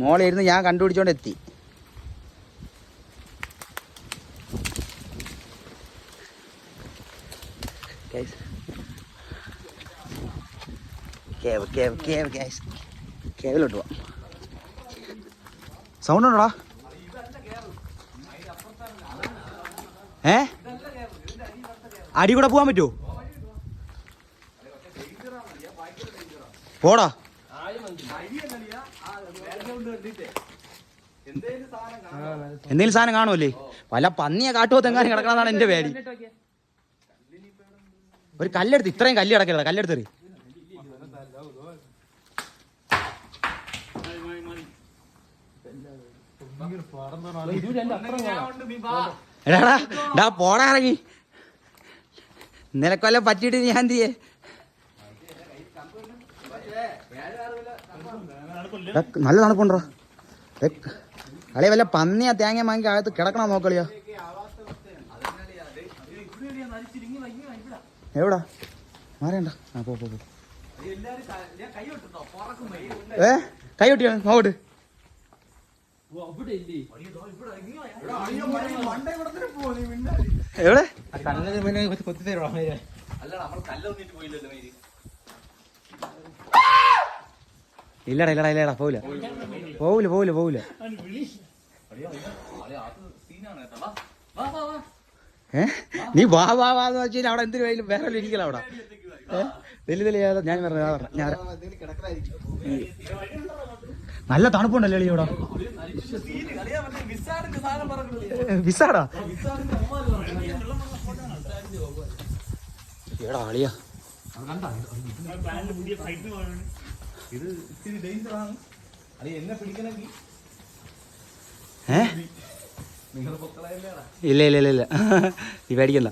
മോളിരുന്ന് ഞാൻ കണ്ടുപിടിച്ചോണ്ട് എത്തി. കേവിലോട്ട് പോവാം. സൗണ്ട് ഉണ്ടോടാ? അടി കൂടെ പോവാൻ പറ്റുമോ? പോടാ. എന്തെങ്കിലും സാധനം കാണുമല്ലേ? വല്ല പന്നിയെ കാട്ടുപോത്തെങ്ങാനും കിടക്കണമെന്നാണ് എന്റെ പേടി. ഒരു കല്ലെടുത്ത്, ഇത്രയും കല്ല് കിടക്കില്ല, കല്ലെടുത്തെറി. എടാ പോടാ ഇറങ്ങി. നിനക്കൊല്ലം പറ്റിയിട്ട് ഞാൻ എന്ത് ചെയ്യേ? നല്ല തണുപ്പുണ്ടോ കളിയ? വല്ല പന്നിയാ തേങ്ങ വാങ്ങി അകത്ത് കിടക്കണം നോക്കളിയാ. എവിടാ മാറിയണ്ട. ആ പോ. കൈ ഒട്ടിയോ നോട്ട്? എവിടെ? ഇല്ലടാ പോവില്ല. നീ വാന്ന് വെച്ചാൽ അവിടെ എന്തിനു വേലും വേറെ ഇരിക്കല അവിടെ. ഞാൻ പറഞ്ഞ നല്ല തണുപ്പുണ്ടല്ലേ ഇവിടെ? വിസാടാ എടാ ആളിയാ. ഇല്ല നീ പേടിക്കണ്ട.